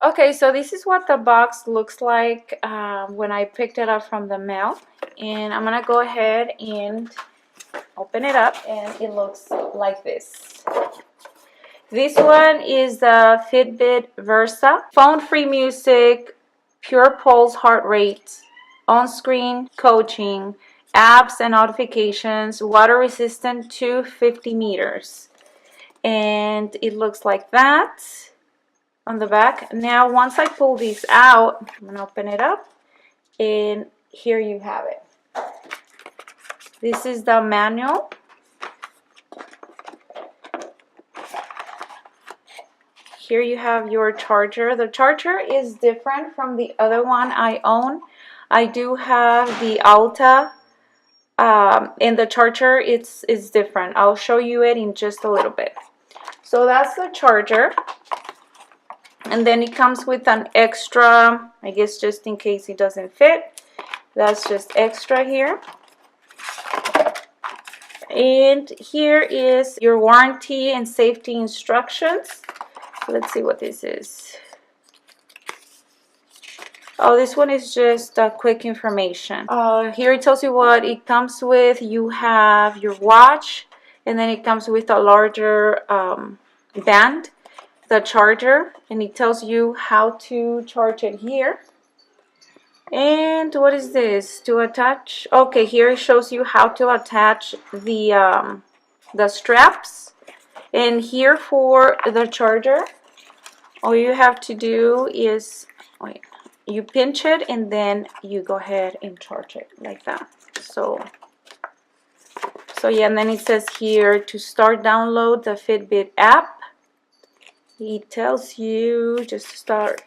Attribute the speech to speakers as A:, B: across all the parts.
A: Okay, so this is what the box looks like when I picked it up from the mail. And I'm gonna go ahead and open it up, and it looks like this. This one is the Fitbit Versa. Phone-free music, pure pulse heart rate, on-screen coaching, apps and notifications, water resistant to 50 meters. And it looks like that on the back. Now, once I pull these out, I'm going to open it up, and here you have it. This is the manual. Here you have your charger. The charger is different from the other one I own. I do have the Alta, and the charger is different. I'll show you it in just a little bit. So that's the charger. And then it comes with an extra, I guess just in case it doesn't fit. That's just extra here. And here is your warranty and safety instructions. Let's see what this is. Oh, this one is just quick information. Here it tells you what it comes with. You have your watch, and then it comes with a larger band, the charger, and it tells you how to charge it here. And what is this? To attach? Okay, here it shows you how to attach the straps. And here for the charger, all you have to do is, wait, you pinch it and then you go ahead and charge it like that. So yeah, and then it says here to start download the Fitbit app. It tells you just start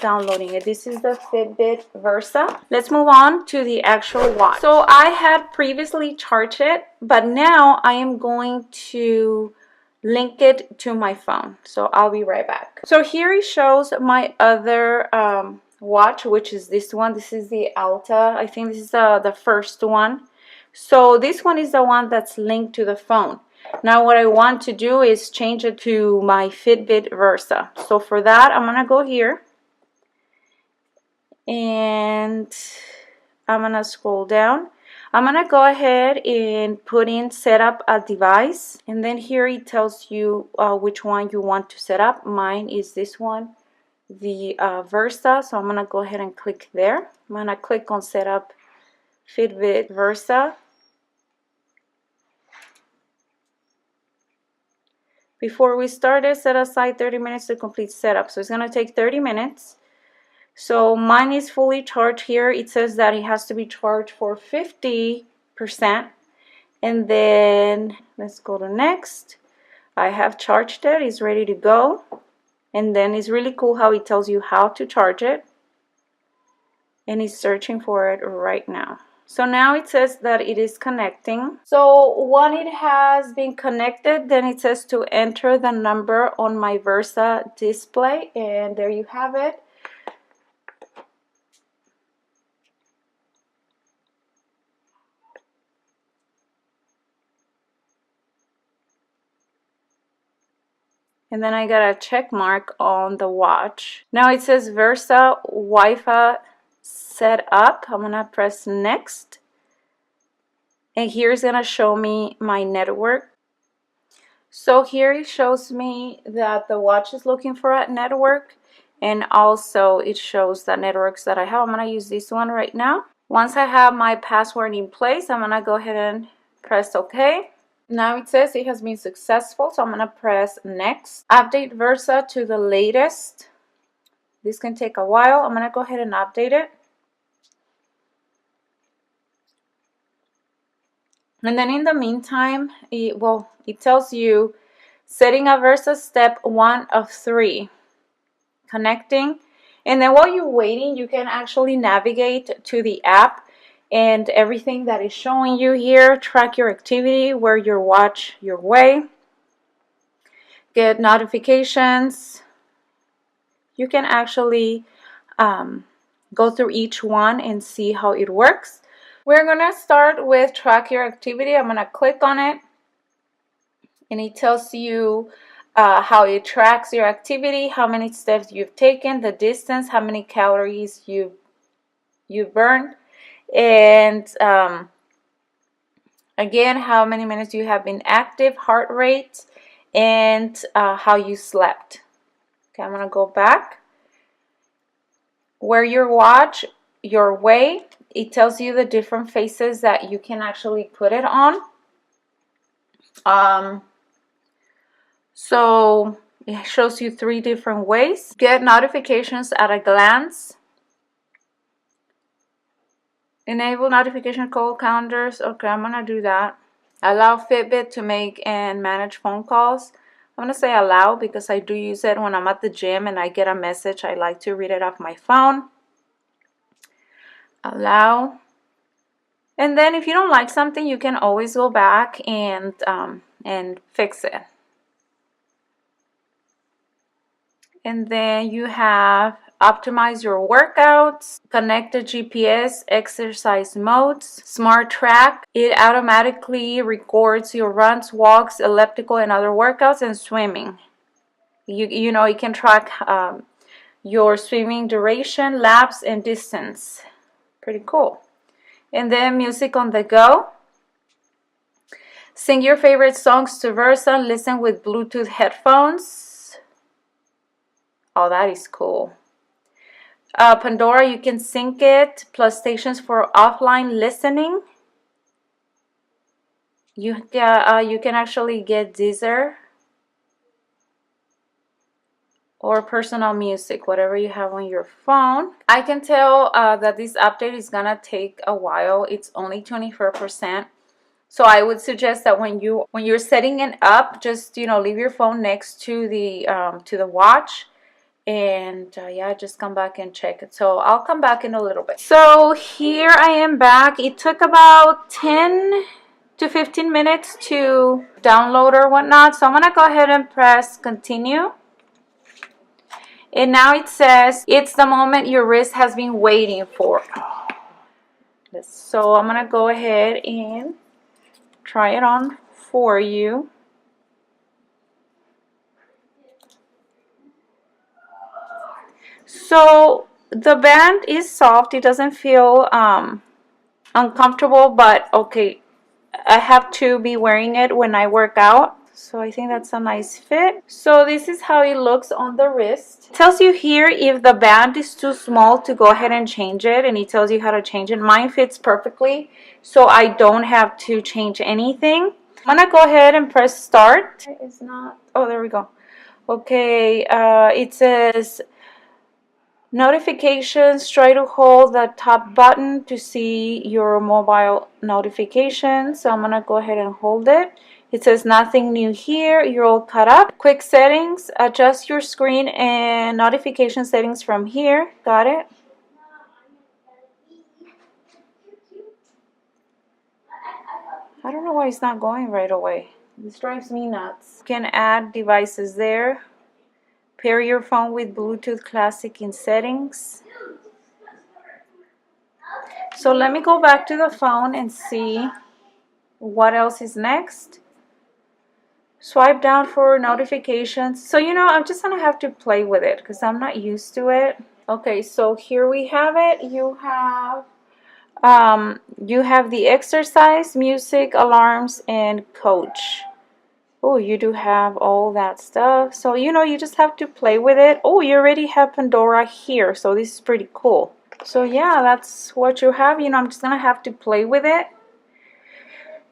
A: downloading it. This is the Fitbit Versa. Let's move on to the actual watch. So I had previously charged it, but now I am going to link it to my phone. So I'll be right back. So here it shows my other watch, which is this one. This is the Alta. I think this is the first one. So this one is the one that's linked to the phone. Now what I want to do is change it to my Fitbit Versa. So for that, I'm gonna go here and I'm gonna scroll down. I'm gonna go ahead and put in set up a device, and then here it tells you which one you want to set up. Mine is this one, the Versa, so I'm gonna go ahead and click there. I'm gonna click on set up Fitbit Versa. Before we started, set aside 30 minutes to complete setup. So it's going to take 30 minutes. So mine is fully charged here. It says that it has to be charged for 50%. And then let's go to next. I have charged it. It's ready to go. And then it's really cool how it tells you how to charge it. And it's searching for it right now. So now it says that it is connecting. So when it has been connected, then it says to enter the number on my Versa display, and there you have it. And then I got a check mark on the watch. Now it says Versa Wi-Fi set up. I'm gonna press next, and here's gonna show me my network. So here it shows me that the watch is looking for a network, and also it shows the networks that I have. I'm gonna use this one right now. Once I have my password in place, I'm gonna go ahead and press OK. Now it says it has been successful, so I'm gonna press next. Update Versa to the latest. This can take a while. I'm gonna go ahead and update it. And then in the meantime, it tells you setting a Versa step 1 of 3, connecting. And then while you're waiting, you can actually navigate to the app and everything that is showing you here. Track your activity, wear your watch your way, get notifications. You can actually go through each one and see how it works. We're going to start with track your activity. I'm going to click on it, and it tells you how it tracks your activity, how many steps you've taken, the distance, how many calories you burned, and again, how many minutes you have been active, heart rate, and how you slept. Okay, I'm gonna go back. Where your watch, your weight, it tells you the different faces that you can actually put it on. So it shows you 3 different ways. Get notifications at a glance. Enable notification call calendars. Okay, I'm gonna do that. Allow Fitbit to make and manage phone calls. I'm gonna say allow because I do use it when I'm at the gym and I get a message. I like to read it off my phone. Allow. And then if you don't like something, you can always go back and fix it. And then you have optimize your workouts, connect the GPS, exercise modes, smart track. It automatically records your runs, walks, elliptical, and other workouts, and swimming. You know, it can track your swimming duration, laps, and distance. Pretty cool. And then music on the go. Sing your favorite songs to Versa. Listen with Bluetooth headphones. Oh, that is cool. Pandora, you can sync it, plus stations for offline listening. You can actually get Deezer or personal music, whatever you have on your phone. I can tell that this update is gonna take a while. It's only 24%. So I would suggest that when you're setting it up, just leave your phone next to the watch. And yeah, just come back and check it. So I'll come back in a little bit. So here I am back. It took about 10 to 15 minutes to download or whatnot. So I'm gonna go ahead and press continue. And now it says it's the moment your wrist has been waiting for. So I'm gonna go ahead and try it on for you. So the band is soft. It doesn't feel uncomfortable, but okay, I have to be wearing it when I work out. So I think that's a nice fit. So this is how it looks on the wrist. It tells you here if the band is too small to go ahead and change it, and it tells you how to change it. Mine fits perfectly, so I don't have to change anything. I'm gonna go ahead and press start. It's not, oh, there we go. Okay, it says notifications. Try to hold the top button to see your mobile notifications. So I'm gonna go ahead and hold it. It says nothing new here. You're all caught up. Quick settings. Adjust your screen and notification settings from here. Got it? I don't know why it's not going right away. This drives me nuts. You can add devices there. Pair your phone with Bluetooth Classic in settings. So let me go back to the phone and see what else is next. Swipe down for notifications. So I'm just gonna have to play with it because I'm not used to it. Okay, so here we have it. You have the exercise, music, alarms, and coach. Oh, you do have all that stuff. So you just have to play with it. Oh, you already have Pandora here, so this is pretty cool. So yeah, that's what you have. I'm just gonna have to play with it.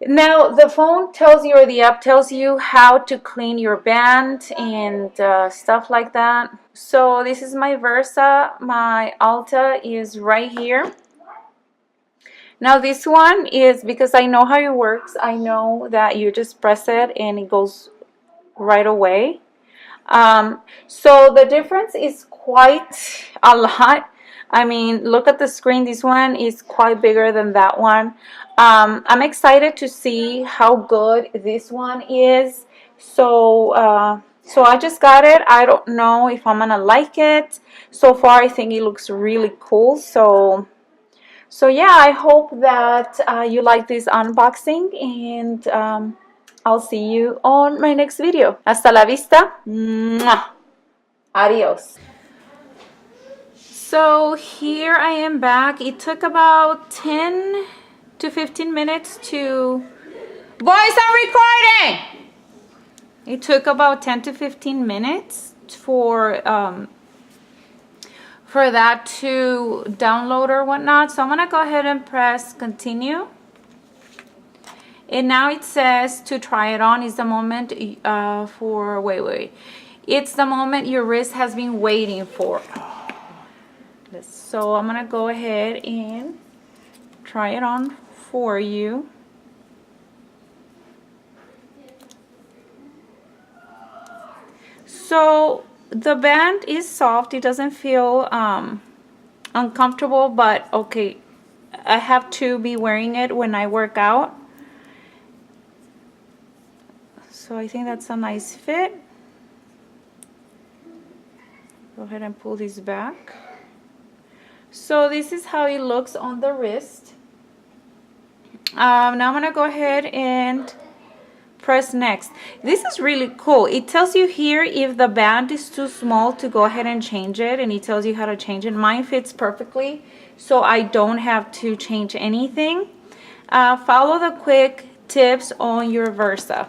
A: Now the phone tells you, or the app tells you, how to clean your band and stuff like that. So this is my Versa. My Alta is right here. Now this one is, because I know how it works, I know that you just press it and it goes right away. So the difference is quite a lot. I mean, look at the screen. This one is quite bigger than that one. I'm excited to see how good this one is. So I just got it. I don't know if I'm gonna like it. So far, I think it looks really cool. So yeah, I hope that you like this unboxing, and I'll see you on my next video. Hasta la vista. Mwah. Adios. So here I am back. It took about 10 to 15 minutes to... Boys, I'm recording! It took about 10 to 15 minutes for that to download or whatnot. So I'm gonna go ahead and press continue. And now it says to try it on is the moment for, wait. It's the moment your wrist has been waiting for. So I'm gonna go ahead and try it on for you. So the band is soft. It doesn't feel uncomfortable, but okay, I have to be wearing it when I work out. So I think that's a nice fit. Go ahead and pull this back. So this is how it looks on the wrist. Now I'm gonna go ahead and press next. This is really cool. It tells you here if the band is too small to go ahead and change it, and it tells you how to change it. Mine fits perfectly, so I don't have to change anything. Follow the quick tips on your Versa.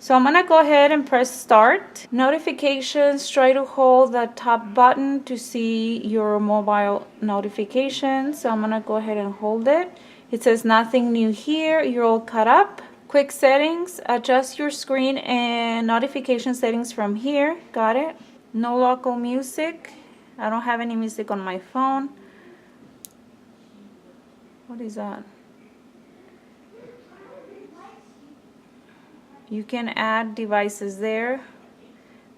A: So I'm gonna go ahead and press start. Notifications, try to hold the top button to see your mobile notifications. So I'm gonna go ahead and hold it. It says nothing new here, you're all caught up. Quick settings, adjust your screen and notification settings from here. Got it. No local music. I don't have any music on my phone. What is that? You can add devices there.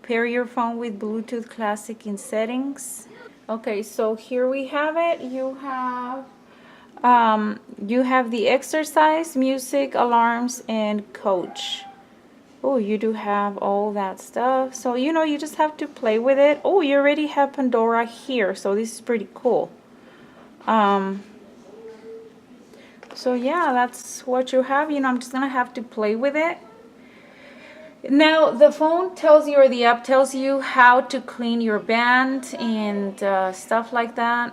A: Pair your phone with Bluetooth Classic in settings. Okay, so here we have it. You have the exercise, music, alarms, and coach. Oh, you do have all that stuff. So, you know, you just have to play with it. Oh, you already have Pandora here. So this is pretty cool. So yeah, that's what you have. You know, I'm just gonna have to play with it. Now the phone tells you, or the app tells you how to clean your band and stuff like that.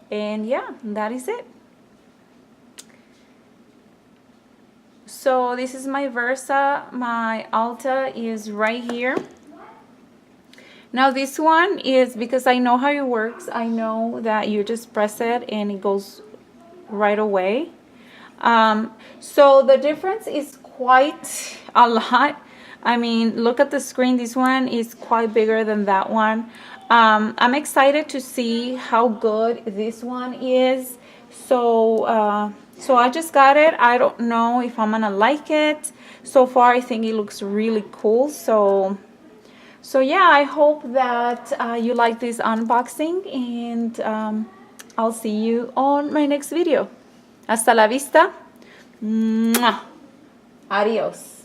A: And yeah, that is it. So this is my Versa. My Alta is right here. Now this one is, because I know how it works, I know that you just press it and it goes right away. So the difference is quite a lot. I mean, look at the screen. This one is quite bigger than that one. I'm excited to see how good this one is. So I just got it. I don't know if I'm gonna like it. So far, I think it looks really cool. So yeah, I hope that you like this unboxing, and I'll see you on my next video. Hasta la vista. Mwah. Adios.